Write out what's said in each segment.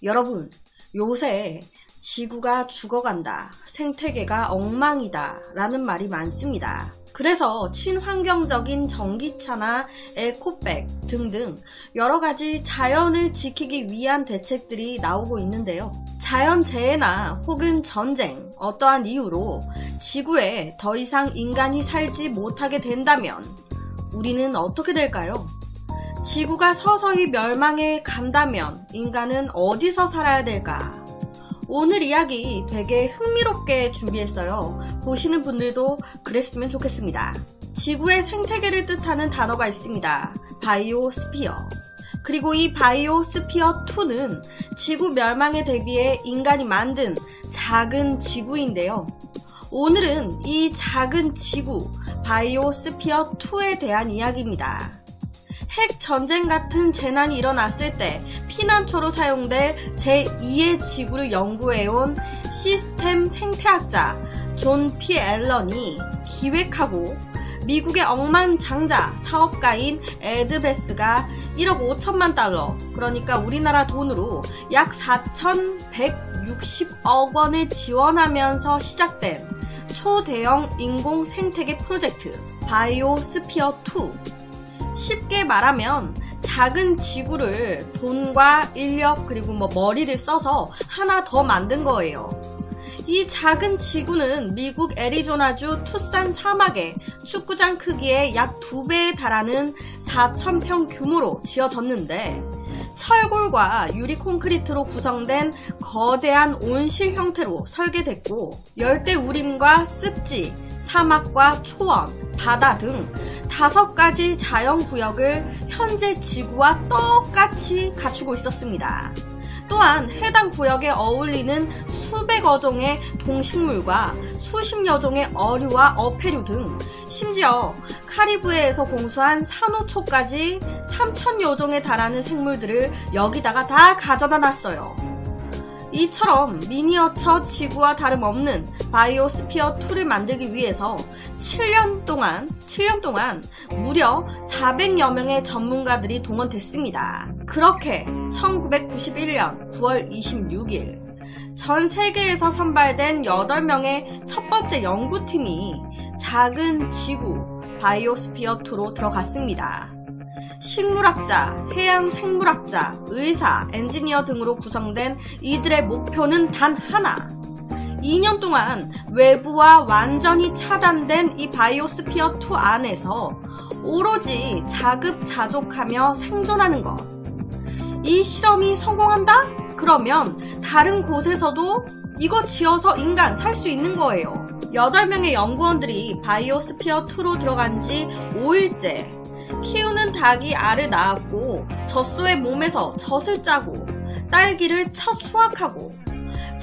여러분, 요새 지구가 죽어간다, 생태계가 엉망이다 라는 말이 많습니다. 그래서 친환경적인 전기차나 에코백 등등 여러가지 자연을 지키기 위한 대책들이 나오고 있는데요. 자연재해나 혹은 전쟁, 어떠한 이유로 지구에 더 이상 인간이 살지 못하게 된다면 우리는 어떻게 될까요? 지구가 서서히 멸망해 간다면 인간은 어디서 살아야 될까? 오늘 이야기 되게 흥미롭게 준비했어요. 보시는 분들도 그랬으면 좋겠습니다. 지구의 생태계를 뜻하는 단어가 있습니다. 바이오스피어. 그리고 이 바이오스피어2는 지구 멸망에 대비해 인간이 만든 작은 지구인데요. 오늘은 이 작은 지구, 바이오스피어2에 대한 이야기입니다. 핵 전쟁 같은 재난이 일어났을 때 피난처로 사용될 제2의 지구를 연구해온 시스템 생태학자 존 P. 앨런이 기획하고 미국의 억만장자 사업가인 에드 베스가 1억 5천만 달러, 그러니까 우리나라 돈으로 약 4,160억 원을 지원하면서 시작된 초대형 인공 생태계 프로젝트 바이오스피어2. 쉽게 말하면 작은 지구를 돈과 인력 그리고 머리를 써서 하나 더 만든 거예요. 이 작은 지구는 미국 애리조나주 투싼 사막의 축구장 크기의 약 2배에 달하는 4,000평 규모로 지어졌는데 철골과 유리 콘크리트로 구성된 거대한 온실 형태로 설계됐고 열대 우림과 습지, 사막과 초원, 바다 등 5가지 자연구역을 현재 지구와 똑같이 갖추고 있었습니다. 또한 해당 구역에 어울리는 수백여 종의 동식물과 수십여 종의 어류와 어패류 등 심지어 카리브해에서 공수한 산호초까지 3,000여 종에 달하는 생물들을 여기다가 다 가져다 놨어요. 이처럼 미니어처 지구와 다름없는 바이오스피어2를 만들기 위해서 7년 동안 무려 400여 명의 전문가들이 동원됐습니다. 그렇게 1991년 9월 26일 전 세계에서 선발된 8명의 첫 번째 연구팀이 작은 지구 바이오스피어2로 들어갔습니다. 식물학자, 해양생물학자, 의사, 엔지니어 등으로 구성된 이들의 목표는 단 하나. 2년 동안 외부와 완전히 차단된 이 바이오스피어2 안에서 오로지 자급자족하며 생존하는 것. 이 실험이 성공한다? 그러면 다른 곳에서도 이거 지어서 인간 살 수 있는 거예요. 8명의 연구원들이 바이오스피어2로 들어간 지 5일째 키우는 닭이 알을 낳았고 젖소의 몸에서 젖을 짜고 딸기를 첫 수확하고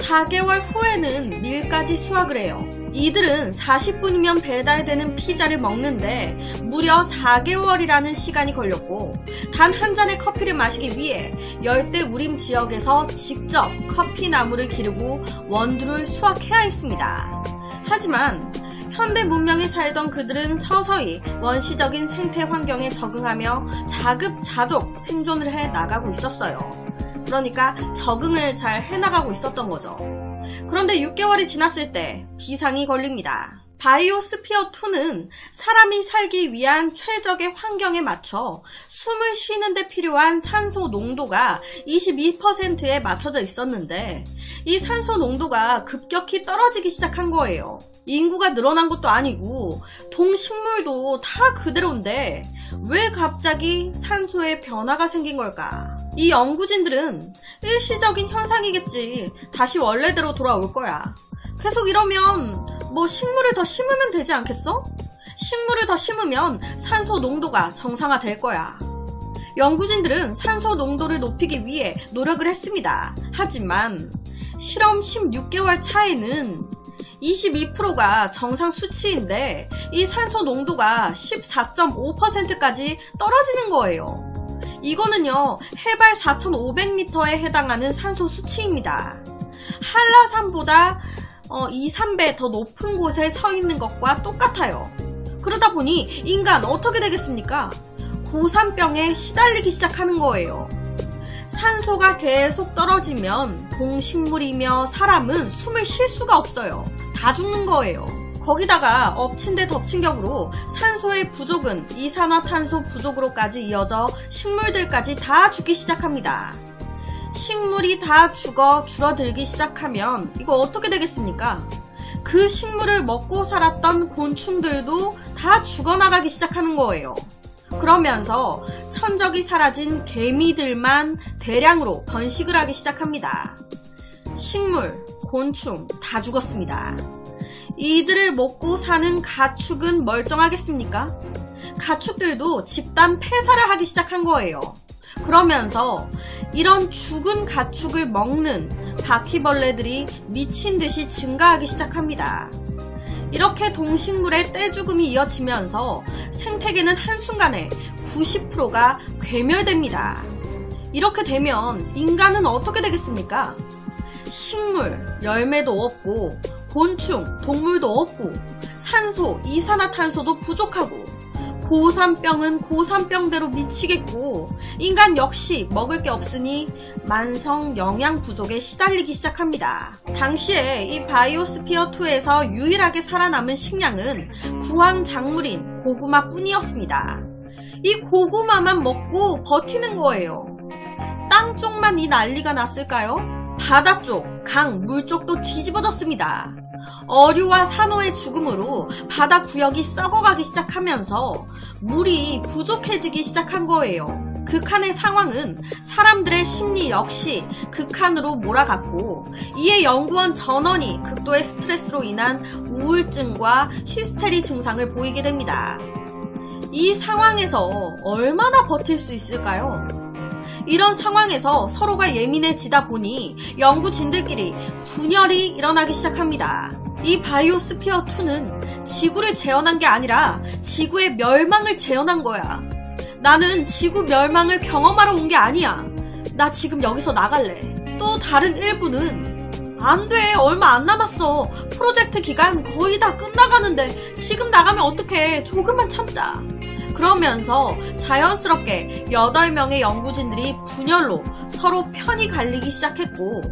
4개월 후에는 밀까지 수확을 해요. 이들은 40분이면 배달되는 피자를 먹는데 무려 4개월이라는 시간이 걸렸고 단 한 잔의 커피를 마시기 위해 열대 우림 지역에서 직접 커피 나무를 기르고 원두를 수확해야 했습니다. 하지만 현대 문명에 살던 그들은 서서히 원시적인 생태 환경에 적응하며 자급자족 생존을 해 나가고 있었어요. 그러니까 적응을 잘 해나가고 있었던 거죠. 그런데 6개월이 지났을 때 비상이 걸립니다. 바이오스피어2는 사람이 살기 위한 최적의 환경에 맞춰 숨을 쉬는 데 필요한 산소 농도가 22%에 맞춰져 있었는데 이 산소 농도가 급격히 떨어지기 시작한 거예요. 인구가 늘어난 것도 아니고 동식물도 다 그대로인데 왜 갑자기 산소에 변화가 생긴 걸까? 이 연구진들은 일시적인 현상이겠지. 다시 원래대로 돌아올 거야. 계속 이러면 식물을 더 심으면 되지 않겠어? 식물을 더 심으면 산소 농도가 정상화될 거야. 연구진들은 산소 농도를 높이기 위해 노력을 했습니다. 하지만 실험 16개월 차에는 22%가 정상 수치인데 이 산소 농도가 14.5%까지 떨어지는 거예요. 이거는요, 해발 4,500m에 해당하는 산소 수치입니다. 한라산보다 2~3배 더 높은 곳에 서 있는 것과 똑같아요. 그러다 보니 인간 어떻게 되겠습니까? 고산병에 시달리기 시작하는 거예요. 산소가 계속 떨어지면 동식물이며 사람은 숨을 쉴 수가 없어요. 다 죽는 거예요. 거기다가 엎친 데 덮친 격으로 산소의 부족은 이산화탄소 부족으로까지 이어져 식물들까지 다 죽기 시작합니다. 식물이 다 죽어 줄어들기 시작하면 이거 어떻게 되겠습니까? 그 식물을 먹고 살았던 곤충들도 다 죽어나가기 시작하는 거예요. 그러면서 천적이 사라진 개미들만 대량으로 번식을 하기 시작합니다. 식물, 곤충 다 죽었습니다. 이들을 먹고 사는 가축은 멀쩡하겠습니까? 가축들도 집단 폐사를 하기 시작한 거예요. 그러면서 이런 죽은 가축을 먹는 바퀴벌레들이 미친 듯이 증가하기 시작합니다. 이렇게 동식물의 떼죽음이 이어지면서 생태계는 한순간에 90%가 괴멸됩니다. 이렇게 되면 인간은 어떻게 되겠습니까? 식물, 열매도 없고 곤충, 동물도 없고 산소, 이산화탄소도 부족하고 고산병은 고산병대로 미치겠고 인간 역시 먹을 게 없으니 만성 영양 부족에 시달리기 시작합니다. 당시에 이 바이오스피어2에서 유일하게 살아남은 식량은 구황작물인 고구마 뿐이었습니다. 이 고구마만 먹고 버티는 거예요. 땅 쪽만 이 난리가 났을까요? 바다 쪽, 강, 물 쪽도 뒤집어졌습니다. 어류와 산호의 죽음으로 바다 구역이 썩어가기 시작하면서 물이 부족해지기 시작한 거예요. 극한의 상황은 사람들의 심리 역시 극한으로 몰아갔고 이에 연구원 전원이 극도의 스트레스로 인한 우울증과 히스테리 증상을 보이게 됩니다. 이 상황에서 얼마나 버틸 수 있을까요? 이런 상황에서 서로가 예민해지다 보니 연구진들끼리 분열이 일어나기 시작합니다. 이 바이오스피어2는 지구를 재현한 게 아니라 지구의 멸망을 재현한 거야. 나는 지구 멸망을 경험하러 온 게 아니야. 나 지금 여기서 나갈래. 또 다른 일부는 안 돼, 얼마 안 남았어. 프로젝트 기간 거의 다 끝나가는데 지금 나가면 어떡해. 조금만 참자. 그러면서 자연스럽게 8명의 연구진들이 분열로 서로 편이 갈리기 시작했고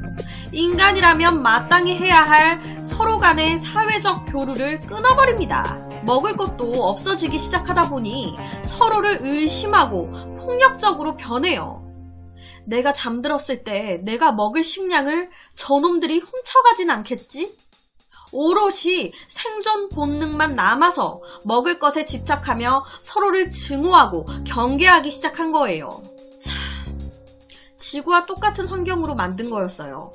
인간이라면 마땅히 해야 할 서로 간의 사회적 교류를 끊어버립니다. 먹을 것도 없어지기 시작하다 보니 서로를 의심하고 폭력적으로 변해요. 내가 잠들었을 때 내가 먹을 식량을 저놈들이 훔쳐가진 않겠지? 오롯이 생존 본능만 남아서 먹을 것에 집착하며 서로를 증오하고 경계하기 시작한 거예요. 참, 지구와 똑같은 환경으로 만든 거였어요.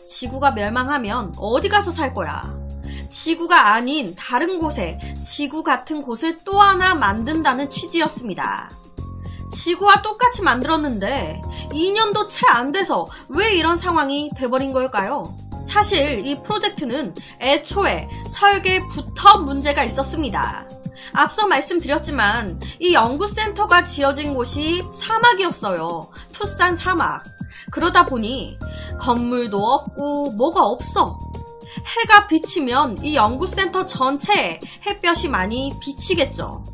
지구가 멸망하면 어디 가서 살 거야? 지구가 아닌 다른 곳에 지구 같은 곳을 또 하나 만든다는 취지였습니다. 지구와 똑같이 만들었는데 2년도 채 안 돼서 왜 이런 상황이 돼버린 걸까요? 사실 이 프로젝트는 애초에 설계부터 문제가 있었습니다. 앞서 말씀드렸지만 이 연구센터가 지어진 곳이 사막이었어요. 투싼 사막. 그러다 보니 건물도 없고 뭐가 없어. 해가 비치면 이 연구센터 전체에 햇볕이 많이 비치겠죠.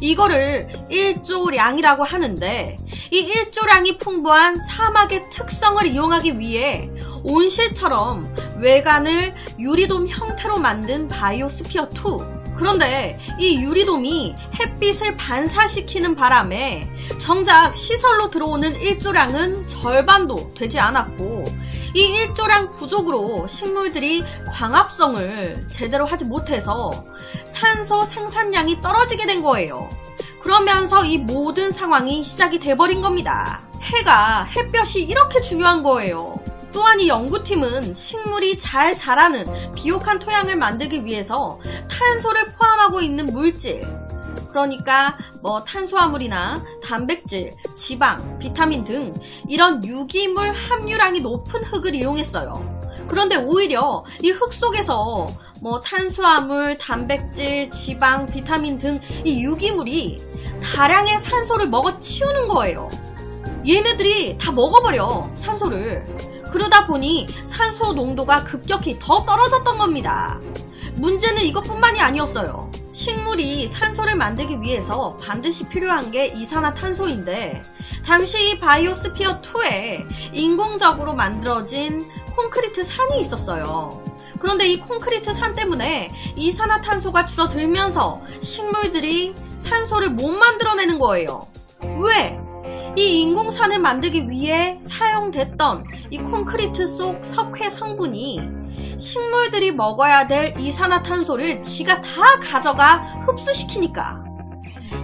이거를 일조량이라고 하는데 이 일조량이 풍부한 사막의 특성을 이용하기 위해 온실처럼 외관을 유리돔 형태로 만든 바이오스피어2. 그런데 이 유리돔이 햇빛을 반사시키는 바람에 정작 시설로 들어오는 일조량은 절반도 되지 않았고 이 일조량 부족으로 식물들이 광합성을 제대로 하지 못해서 산소 생산량이 떨어지게 된 거예요. 그러면서 이 모든 상황이 시작이 돼버린 겁니다. 햇볕이 이렇게 중요한 거예요. 또한 이 연구팀은 식물이 잘 자라는 비옥한 토양을 만들기 위해서 탄소를 포함하고 있는 물질, 그러니까 탄수화물이나 단백질, 지방, 비타민 등 이런 유기물 함유량이 높은 흙을 이용했어요. 그런데 오히려 이 흙 속에서 탄수화물, 단백질, 지방, 비타민 등 이 유기물이 다량의 산소를 먹어 치우는 거예요. 얘네들이 다 먹어버려, 산소를. 그러다 보니 산소 농도가 급격히 더 떨어졌던 겁니다. 문제는 이것뿐만이 아니었어요. 식물이 산소를 만들기 위해서 반드시 필요한 게 이산화탄소인데, 당시 바이오스피어 2에 인공적으로 만들어진 콘크리트 산이 있었어요. 그런데 이 콘크리트 산 때문에 이산화탄소가 줄어들면서 식물들이 산소를 못 만들어내는 거예요. 왜? 이 인공산을 만들기 위해 사용됐던 이 콘크리트 속 석회 성분이 식물들이 먹어야 될 이산화탄소를 지가 다 가져가 흡수시키니까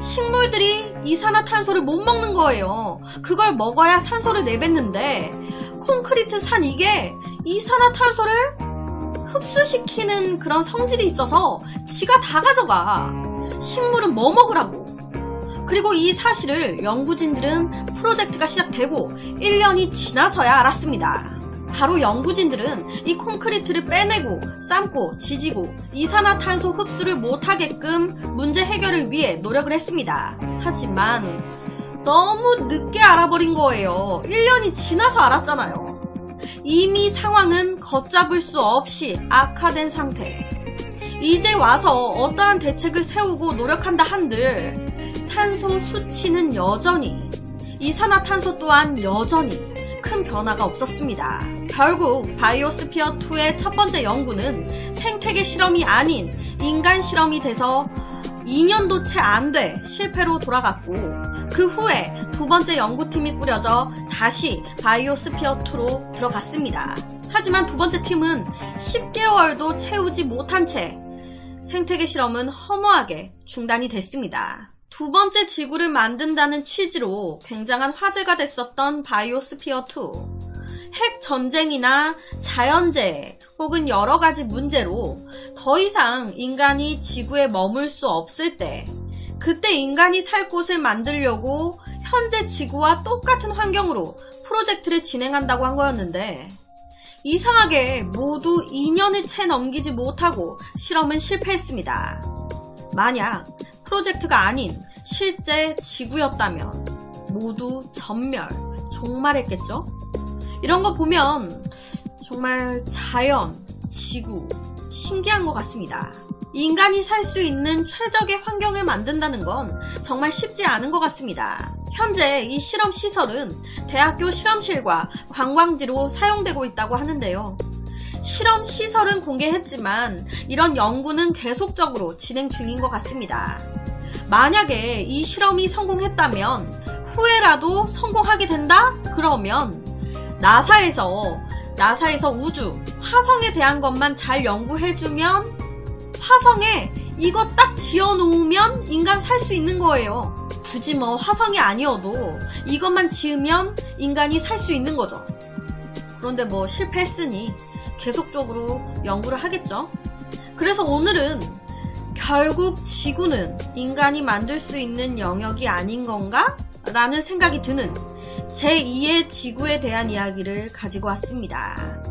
식물들이 이산화탄소를 못 먹는 거예요. 그걸 먹어야 산소를 내뱉는데 콘크리트 산 이게 이산화탄소를 흡수시키는 그런 성질이 있어서 지가 다 가져가. 식물은 뭐 먹으라고. 그리고 이 사실을 연구진들은 프로젝트가 시작되고 1년이 지나서야 알았습니다. 바로 연구진들은 이 콘크리트를 빼내고 삶고 지지고 이산화탄소 흡수를 못하게끔 문제 해결을 위해 노력을 했습니다. 하지만 너무 늦게 알아버린 거예요. 1년이 지나서 알았잖아요. 이미 상황은 걷잡을 수 없이 악화된 상태. 이제 와서 어떠한 대책을 세우고 노력한다 한들 산소 수치는 여전히, 이산화탄소 또한 여전히 큰 변화가 없었습니다. 결국 바이오스피어2의 첫 번째 연구는 생태계 실험이 아닌 인간 실험이 돼서 2년도 채 안 돼 실패로 돌아갔고, 그 후에 두 번째 연구팀이 꾸려져 다시 바이오스피어2로 들어갔습니다. 하지만 두 번째 팀은 10개월도 채우지 못한 채 생태계 실험은 허무하게 중단이 됐습니다. 두 번째 지구를 만든다는 취지로 굉장한 화제가 됐었던 바이오스피어2. 핵 전쟁이나 자연재해 혹은 여러 가지 문제로 더 이상 인간이 지구에 머물 수 없을 때, 그때 인간이 살 곳을 만들려고 현재 지구와 똑같은 환경으로 프로젝트를 진행한다고 한 거였는데, 이상하게 모두 2년을 채 넘기지 못하고 실험은 실패했습니다. 만약 프로젝트가 아닌 실제 지구였다면 모두 전멸, 종말했겠죠? 이런 거 보면 정말 자연, 지구, 신기한 것 같습니다. 인간이 살 수 있는 최적의 환경을 만든다는 건 정말 쉽지 않은 것 같습니다. 현재 이 실험시설은 대학교 실험실과 관광지로 사용되고 있다고 하는데요. 실험시설은 공개했지만 이런 연구는 계속적으로 진행 중인 것 같습니다. 만약에 이 실험이 성공했다면, 후에라도 성공하게 된다? 그러면 나사에서 우주, 화성에 대한 것만 잘 연구해주면 화성에 이거 딱 지어놓으면 인간 살 수 있는 거예요. 굳이 뭐 화성이 아니어도 이것만 지으면 인간이 살 수 있는 거죠. 그런데 뭐 실패했으니 계속적으로 연구를 하겠죠. 그래서 오늘은 결국 지구는 인간이 만들 수 있는 영역이 아닌 건가? 라는 생각이 드는 제2의 지구에 대한 이야기를 가지고 왔습니다.